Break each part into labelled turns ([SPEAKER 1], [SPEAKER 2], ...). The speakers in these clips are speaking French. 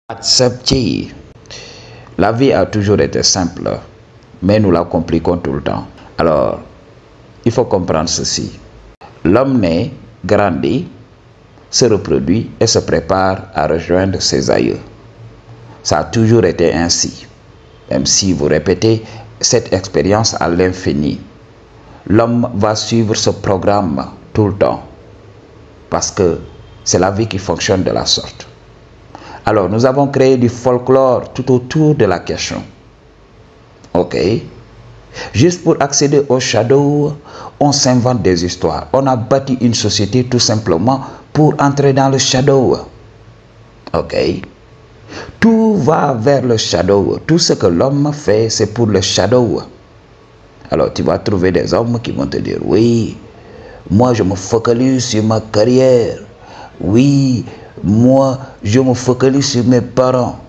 [SPEAKER 1] Accepter. La vie a toujours été simple, mais nous la compliquons tout le temps. Alors, il faut comprendre ceci. L'homme naît, grandit, se reproduit et se prépare à rejoindre ses aïeux. Ça a toujours été ainsi. Même si vous répétez cette expérience à l'infini, l'homme va suivre ce programme tout le temps. Parce que c'est la vie qui fonctionne de la sorte. Alors, nous avons créé du folklore tout autour de la question. Ok. Juste pour accéder au shadow, on s'invente des histoires. On a bâti une société tout simplement pour entrer dans le shadow. Ok. Tout va vers le shadow. Tout ce que l'homme fait, c'est pour le shadow. Alors, tu vas trouver des hommes qui vont te dire, oui, moi je me focalise sur ma carrière. Oui, moi je me focalise sur mes parents.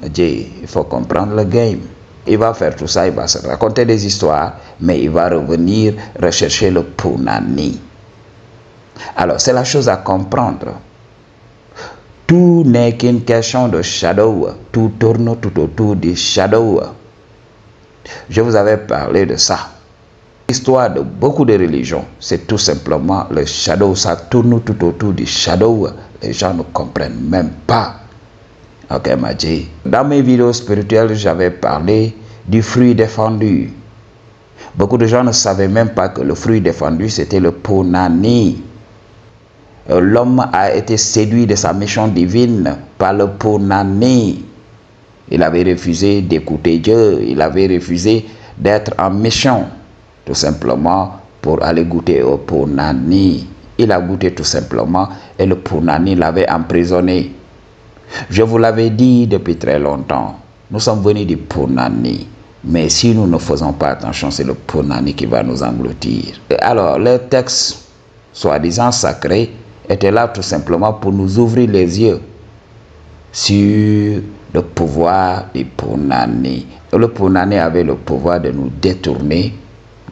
[SPEAKER 1] Il faut comprendre le game. Il va faire tout ça, il va se raconter des histoires, mais il va revenir rechercher le punani. Alors, c'est la chose à comprendre. Tout n'est qu'une question de shadow. Tout tourne tout autour du shadow. Je vous avais parlé de ça. L'histoire de beaucoup de religions, c'est tout simplement le shadow. Ça tourne tout autour du shadow. Les gens ne comprennent même pas. Ok, Madji. Dans mes vidéos spirituelles, j'avais parlé du fruit défendu. Beaucoup de gens ne savaient même pas que le fruit défendu, c'était le punani. L'homme a été séduit de sa mission divine par le punani. Il avait refusé d'écouter Dieu. Il avait refusé d'être en mission. Tout simplement pour aller goûter au punani. Il a goûté tout simplement et le punani l'avait emprisonné. Je vous l'avais dit depuis très longtemps, nous sommes venus du punani. Mais si nous ne faisons pas attention, c'est le punani qui va nous engloutir. Alors, les textes, soi-disant sacrés, étaient là tout simplement pour nous ouvrir les yeux sur le pouvoir du punani. Le punani avait le pouvoir de nous détourner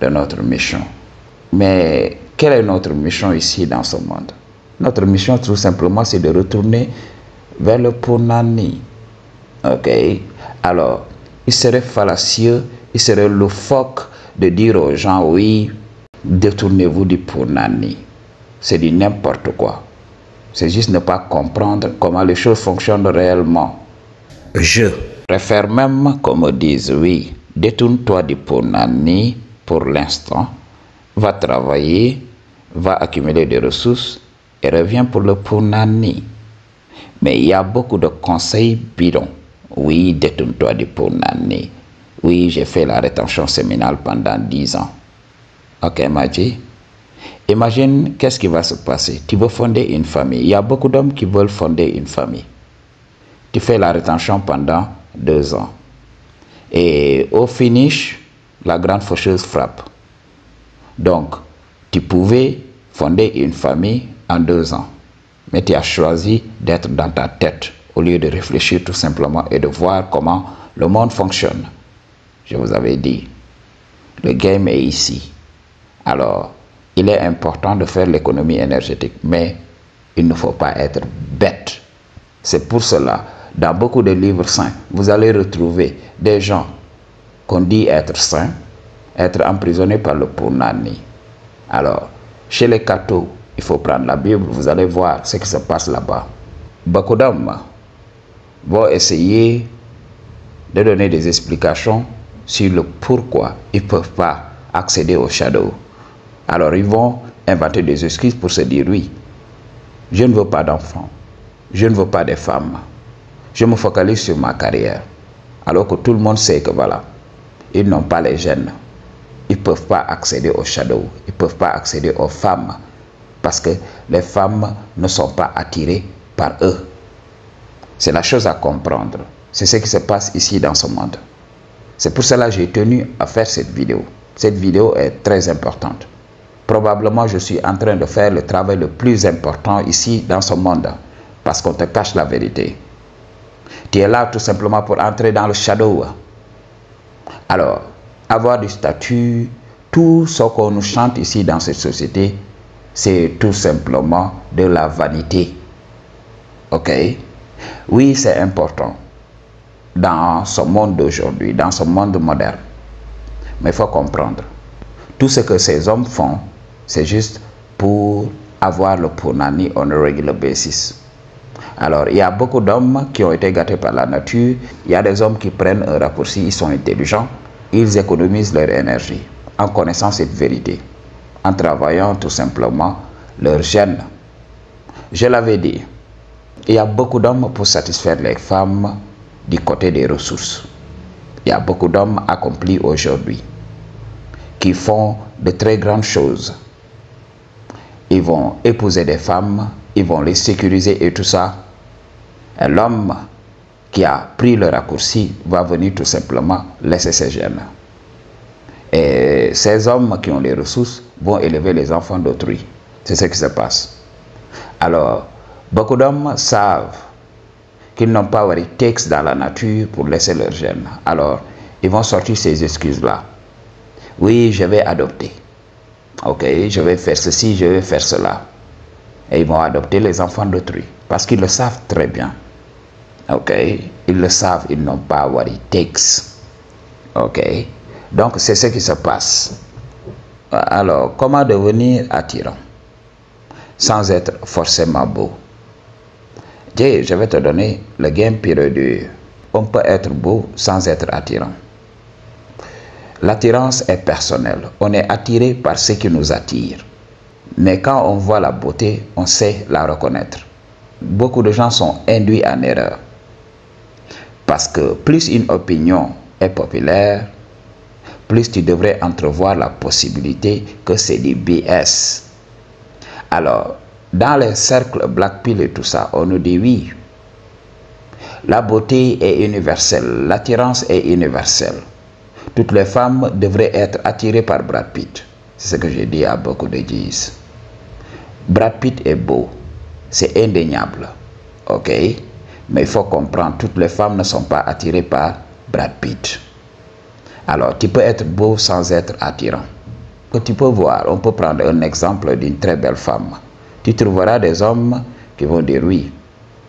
[SPEAKER 1] de notre mission. Mais quelle est notre mission ici dans ce monde? Notre mission tout simplement c'est de retourner vers le punani. Ok? Alors, il serait fallacieux, il serait loufoque de dire aux gens, oui, détournez-vous du punani. C'est du n'importe quoi. C'est juste ne pas comprendre comment les choses fonctionnent réellement. Je préfère même qu'on me dise, oui, détourne-toi du punani pour l'instant, va travailler, va accumuler des ressources et reviens pour le punani. Mais il y a beaucoup de conseils bidons. Oui, détourne-toi du punani. Oui, j'ai fait la rétention séminale pendant 10 ans. Ok, Madji? Imagine qu'est-ce qui va se passer. Tu veux fonder une famille. Il y a beaucoup d'hommes qui veulent fonder une famille. Tu fais la rétention pendant 2 ans. Et au finish, la grande faucheuse frappe. Donc, tu pouvais fonder une famille en 2 ans. Mais tu as choisi d'être dans ta tête au lieu de réfléchir tout simplement et de voir comment le monde fonctionne. Je vous avais dit, le game est ici. Alors, il est important de faire l'économie énergétique, mais il ne faut pas être bête. C'est pour cela, dans beaucoup de livres saints, vous allez retrouver des gens qu'on dit être saints, être emprisonnés par le punani. Alors, chez les cathos, il faut prendre la Bible, vous allez voir ce qui se passe là-bas. Beaucoup d'hommes vont essayer de donner des explications sur le pourquoi ils ne peuvent pas accéder au shadow. Alors ils vont inventer des excuses pour se dire, oui, je ne veux pas d'enfants, je ne veux pas de femmes, je me focalise sur ma carrière. Alors que tout le monde sait que voilà, ils n'ont pas les gènes, ils ne peuvent pas accéder au shadow, ils ne peuvent pas accéder aux femmes, parce que les femmes ne sont pas attirées par eux. C'est la chose à comprendre. C'est ce qui se passe ici dans ce monde. C'est pour cela que j'ai tenu à faire cette vidéo. Cette vidéo est très importante. Probablement, je suis en train de faire le travail le plus important ici dans ce monde, parce qu'on te cache la vérité. Tu es là tout simplement pour entrer dans le shadow. Alors, avoir du statut, tout ce qu'on nous chante ici dans cette société, c'est tout simplement de la vanité. Ok? Oui, c'est important dans ce monde d'aujourd'hui, dans ce monde moderne. Mais il faut comprendre, tout ce que ces hommes font, c'est juste pour avoir le punani on a regular basis. Alors, il y a beaucoup d'hommes qui ont été gâtés par la nature. Il y a des hommes qui prennent un raccourci, ils sont intelligents, ils économisent leur énergie en connaissant cette vérité, en travaillant tout simplement leur gène. Je l'avais dit, il y a beaucoup d'hommes pour satisfaire les femmes du côté des ressources. Il y a beaucoup d'hommes accomplis aujourd'hui qui font de très grandes choses. Ils vont épouser des femmes, ils vont les sécuriser et tout ça. Et l'homme qui a pris le raccourci va venir tout simplement laisser ses gènes. Et ces hommes qui ont les ressources vont élever les enfants d'autrui. C'est ce qui se passe. Alors, beaucoup d'hommes savent qu'ils n'ont pas what it takes dans la nature pour laisser leurs gènes. Alors, ils vont sortir ces excuses-là. Oui, je vais adopter. Ok, je vais faire ceci, je vais faire cela. Et ils vont adopter les enfants d'autrui. Parce qu'ils le savent très bien. Ok, ils le savent, ils n'ont pas what it takes. Ok, donc c'est ce qui se passe. Alors, comment devenir attirant sans être forcément beau? Je vais te donner le game pire. On peut être beau sans être attirant. L'attirance est personnelle. On est attiré par ce qui nous attire. Mais quand on voit la beauté, on sait la reconnaître. Beaucoup de gens sont induits en erreur. Parce que plus une opinion est populaire, plus tu devrais entrevoir la possibilité que c'est du BS. Alors, dans les cercles Black Pill et tout ça, on nous dit oui. La beauté est universelle, l'attirance est universelle. Toutes les femmes devraient être attirées par Brad Pitt. C'est ce que j'ai dit à beaucoup de G's. Brad Pitt est beau, c'est indéniable. Ok? Mais il faut comprendre, toutes les femmes ne sont pas attirées par Brad Pitt. Alors, tu peux être beau sans être attirant. Tu peux voir, on peut prendre un exemple d'une très belle femme. Tu trouveras des hommes qui vont dire oui,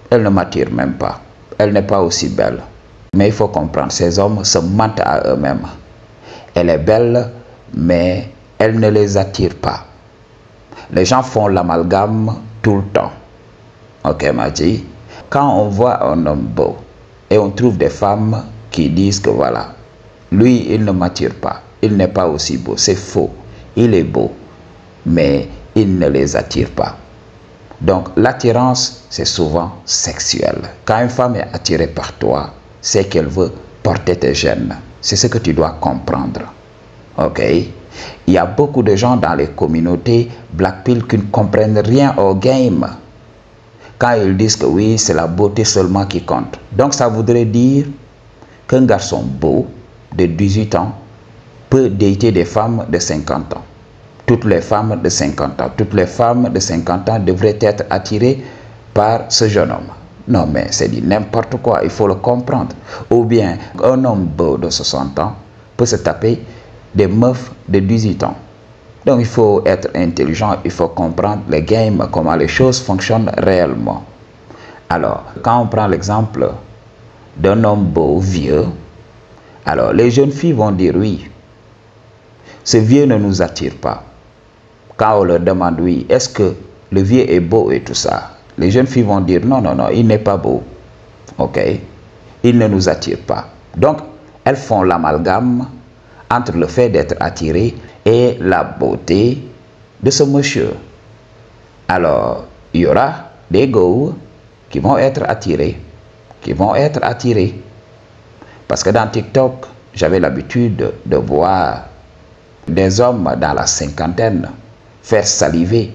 [SPEAKER 1] elle ne m'attire même pas, elle n'est pas aussi belle. Mais il faut comprendre, ces hommes se mentent à eux-mêmes. Elle est belle, mais elle ne les attire pas. Les gens font l'amalgame tout le temps. Ok, Maji? Quand on voit un homme beau et on trouve des femmes qui disent que voilà, lui, il ne m'attire pas, il n'est pas aussi beau, c'est faux. Il est beau, mais il ne les attire pas. Donc, l'attirance, c'est souvent sexuel. Quand une femme est attirée par toi, c'est qu'elle veut porter tes gènes. C'est ce que tu dois comprendre. Ok? Il y a beaucoup de gens dans les communautés Black Pill qui ne comprennent rien au game. Quand ils disent que oui, c'est la beauté seulement qui compte. Donc, ça voudrait dire qu'un garçon beau de 18 ans peut dater des femmes de 50 ans. Toutes les femmes de 50 ans, toutes les femmes de 50 ans devraient être attirées par ce jeune homme. Non, mais c'est dit n'importe quoi, il faut le comprendre. Ou bien, un homme beau de 60 ans peut se taper des meufs de 18 ans. Donc, il faut être intelligent, il faut comprendre les games, comment les choses fonctionnent réellement. Alors, quand on prend l'exemple d'un homme beau, vieux, alors les jeunes filles vont dire oui, ce vieux ne nous attire pas. Quand on leur demande oui, est-ce que le vieux est beau et tout ça, les jeunes filles vont dire non, non, non, il n'est pas beau. Ok? Il ne nous attire pas. Donc, elles font l'amalgame entre le fait d'être attirées et la beauté de ce monsieur. Alors, il y aura des gars qui vont être attirés. Parce que dans TikTok, j'avais l'habitude de voir des hommes dans la cinquantaine faire saliver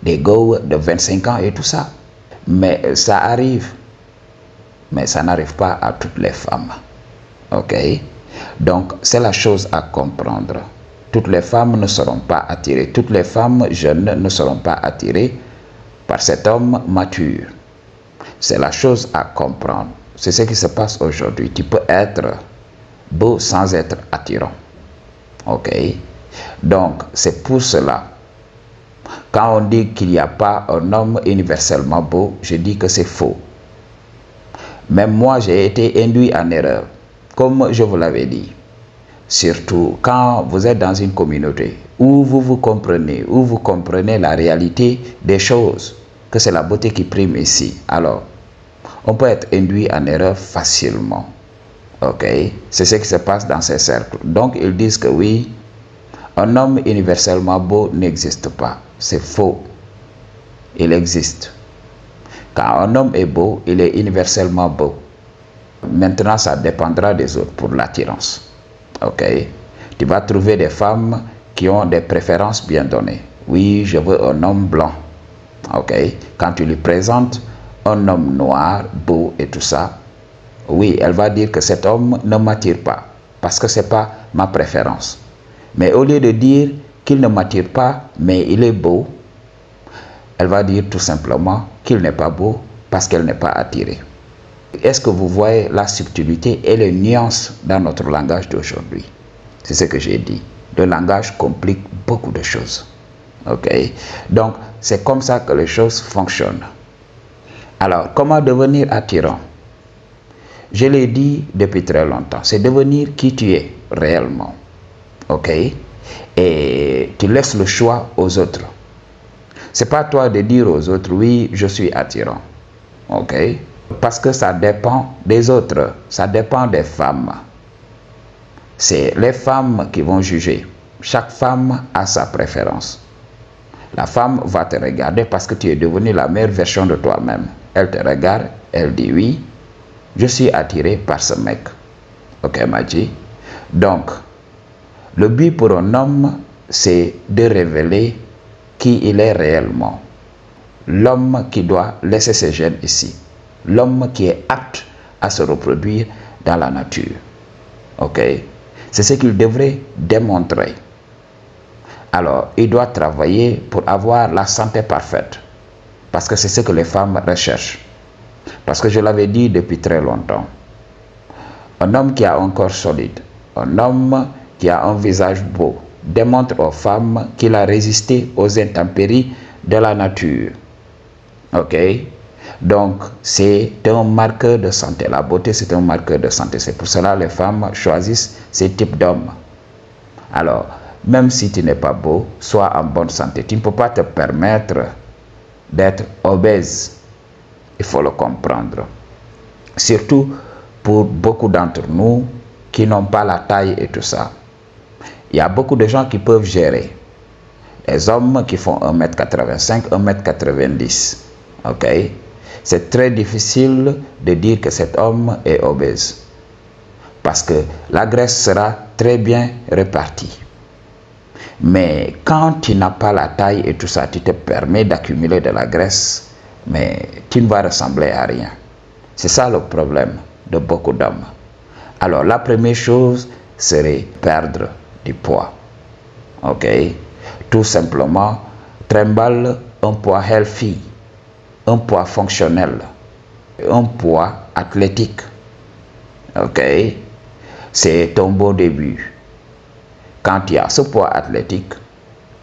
[SPEAKER 1] des gars de 25 ans et tout ça. Mais ça arrive. Mais ça n'arrive pas à toutes les femmes. Ok? Donc, c'est la chose à comprendre. Toutes les femmes ne seront pas attirées. Toutes les femmes jeunes ne seront pas attirées par cet homme mature. C'est la chose à comprendre. C'est ce qui se passe aujourd'hui. Tu peux être beau sans être attirant. Ok? Donc, c'est pour cela. Quand on dit qu'il n'y a pas un homme universellement beau, je dis que c'est faux. Même moi, j'ai été induit en erreur, comme je vous l'avais dit. Surtout quand vous êtes dans une communauté où vous comprenez la réalité des choses, que c'est la beauté qui prime ici. Alors, on peut être induit en erreur facilement. Ok, c'est ce qui se passe dans ces cercles. Donc, ils disent que oui, un homme universellement beau n'existe pas. C'est faux. Il existe. Quand un homme est beau, il est universellement beau. Maintenant, ça dépendra des autres pour l'attirance. Ok, tu vas trouver des femmes qui ont des préférences bien données. Oui, je veux un homme blanc. Ok, quand tu lui présentes un homme noir, beau et tout ça, oui, elle va dire que cet homme ne m'attire pas parce que c'est pas ma préférence. Mais au lieu de dire qu'il ne m'attire pas, mais il est beau, elle va dire tout simplement qu'il n'est pas beau parce qu'elle n'est pas attirée. Est-ce que vous voyez la subtilité et les nuances dans notre langage d'aujourd'hui? C'est ce que j'ai dit. Le langage complique beaucoup de choses. Ok? Donc, c'est comme ça que les choses fonctionnent. Alors, comment devenir attirant? Je l'ai dit depuis très longtemps. C'est devenir qui tu es réellement. Ok? Et tu laisses le choix aux autres. C'est pas toi de dire aux autres, oui, je suis attirant. Ok? Parce que ça dépend des autres, ça dépend des femmes. C'est les femmes qui vont juger. Chaque femme a sa préférence. La femme va te regarder parce que tu es devenu la meilleure version de toi-même. Elle te regarde, elle dit oui, je suis attiré par ce mec. Ok, Maji? Donc, le but pour un homme, c'est de révéler qui il est réellement. L'homme qui doit laisser ses gènes ici. L'homme qui est apte à se reproduire dans la nature. Ok? C'est ce qu'il devrait démontrer. Alors, il doit travailler pour avoir la santé parfaite. Parce que c'est ce que les femmes recherchent. Parce que je l'avais dit depuis très longtemps. Un homme qui a un corps solide, un homme qui a un visage beau, démontre aux femmes qu'il a résisté aux intempéries de la nature. Ok? Donc, c'est un marqueur de santé. La beauté, c'est un marqueur de santé. C'est pour cela que les femmes choisissent ces types d'hommes. Alors, même si tu n'es pas beau, sois en bonne santé. Tu ne peux pas te permettre d'être obèse. Il faut le comprendre. Surtout pour beaucoup d'entre nous qui n'ont pas la taille et tout ça. Il y a beaucoup de gens qui peuvent gérer. Les hommes qui font 1m85, 1m90. Ok? C'est très difficile de dire que cet homme est obèse. Parce que la graisse sera très bien répartie. Mais quand tu n'as pas la taille et tout ça, tu te permets d'accumuler de la graisse, mais tu ne vas ressembler à rien. C'est ça le problème de beaucoup d'hommes. Alors la première chose serait perdre du poids. Ok? Tout simplement, trimballe un poids healthy, un poids fonctionnel, un poids athlétique. Ok? C'est un beau début. Quand tu as ce poids athlétique,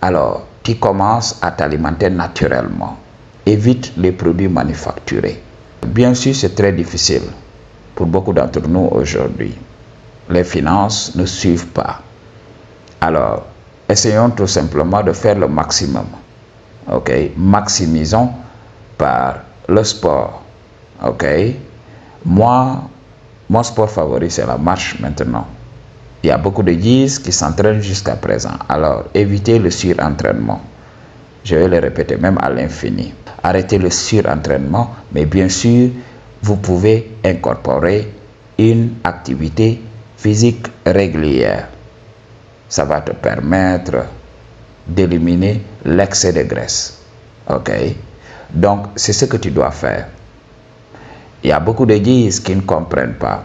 [SPEAKER 1] alors tu commences à t'alimenter naturellement. Évite les produits manufacturés. Bien sûr, c'est très difficile pour beaucoup d'entre nous aujourd'hui. Les finances ne suivent pas. Alors, essayons tout simplement de faire le maximum. Ok? Maximisons par le sport. Ok? Moi, mon sport favori, c'est la marche maintenant. Il y a beaucoup de guises qui s'entraînent jusqu'à présent. Alors, évitez le surentraînement. Je vais le répéter même à l'infini. Arrêtez le surentraînement, mais bien sûr, vous pouvez incorporer une activité physique régulière. Ça va te permettre d'éliminer l'excès de graisse. Ok? Donc, c'est ce que tu dois faire. Il y a beaucoup de guises qui ne comprennent pas,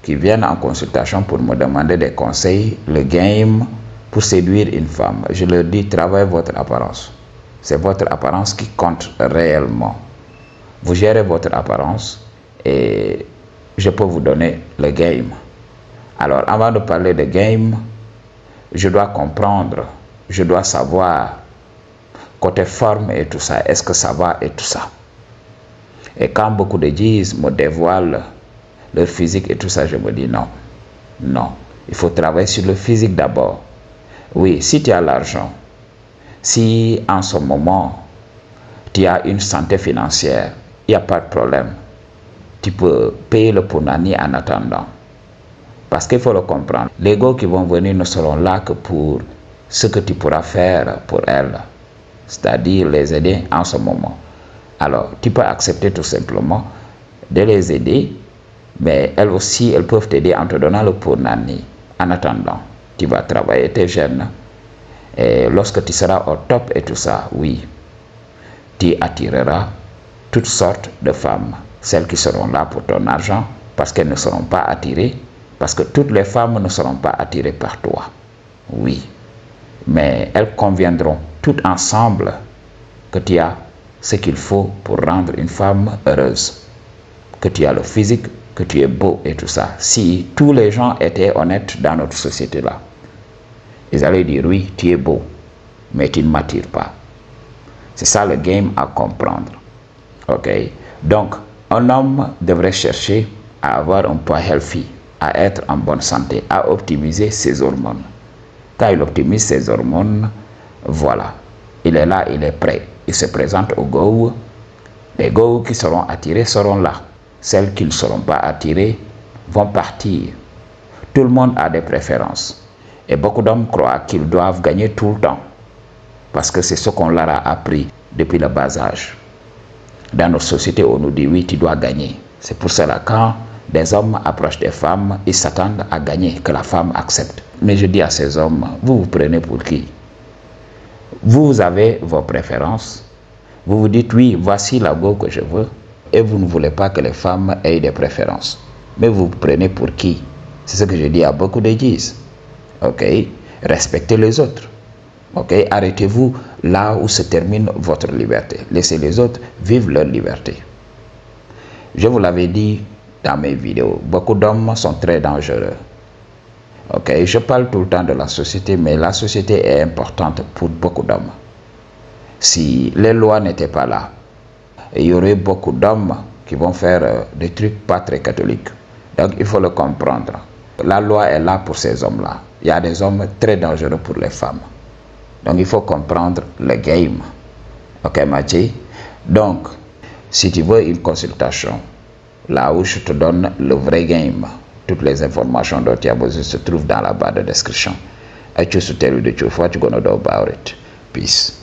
[SPEAKER 1] qui viennent en consultation pour me demander des conseils, le game pour séduire une femme. Je leur dis, travaillez votre apparence. C'est votre apparence qui compte réellement. Vous gérez votre apparence et je peux vous donner le game. Alors, avant de parler de game, je dois comprendre, je dois savoir côté forme et tout ça, est-ce que ça va et tout ça. Et quand beaucoup de gens me dévoilent leur physique et tout ça, je me dis non. Non. Il faut travailler sur le physique d'abord. Oui, si tu as l'argent, si en ce moment tu as une santé financière, il n'y a pas de problème. Tu peux payer le Punani en attendant. Parce qu'il faut le comprendre. Les gars qui vont venir ne seront là que pour ce que tu pourras faire pour elles. C'est-à-dire les aider en ce moment. Alors, tu peux accepter tout simplement de les aider, mais elles aussi, elles peuvent t'aider en te donnant le Punani. En attendant, tu vas travailler tes jeunes. Et lorsque tu seras au top et tout ça, oui, tu attireras toutes sortes de femmes. Celles qui seront là pour ton argent, parce qu'elles ne seront pas attirées, parce que toutes les femmes ne seront pas attirées par toi. Oui, mais elles conviendront toutes ensemble que tu as ce qu'il faut pour rendre une femme heureuse. Que tu as le physique, que tu es beau et tout ça. Si tous les gens étaient honnêtes dans notre société-là, ils allaient dire oui, tu es beau, mais tu ne m'attires pas. C'est ça le game à comprendre. Ok? Donc, un homme devrait chercher à avoir un poids healthy, à être en bonne santé, à optimiser ses hormones. Quand il optimise ses hormones, voilà, il est là, il est prêt. Il se présente au go. Les go qui seront attirés seront là. Celles qui ne seront pas attirées vont partir. Tout le monde a des préférences. Et beaucoup d'hommes croient qu'ils doivent gagner tout le temps. Parce que c'est ce qu'on leur a appris depuis le bas âge. Dans notre société, on nous dit oui, tu dois gagner. C'est pour cela quand des hommes approchent des femmes, ils s'attendent à gagner, que la femme accepte. Mais je dis à ces hommes, vous vous prenez pour qui? Vous avez vos préférences. Vous vous dites oui, voici la go que je veux. Et vous ne voulez pas que les femmes aient des préférences. Mais vous vous prenez pour qui? C'est ce que je dis à beaucoup de gens. Ok? Respectez les autres. Ok? Arrêtez-vous là où se termine votre liberté. Laissez les autres vivre leur liberté. Je vous l'avais dit dans mes vidéos, beaucoup d'hommes sont très dangereux. Ok? Je parle tout le temps de la société, mais la société est importante pour beaucoup d'hommes. Si les lois n'étaient pas là, il y aurait beaucoup d'hommes qui vont faire des trucs pas très catholiques. Donc il faut le comprendre. La loi est là pour ces hommes-là. Il y a des hommes très dangereux pour les femmes. Donc il faut comprendre le game. Ok, Mathieu? Donc, si tu veux une consultation, là où je te donne le vrai game, toutes les informations dont tu as besoin se trouvent dans la barre de description. Et tu sais what you're gonna do about it. Peace.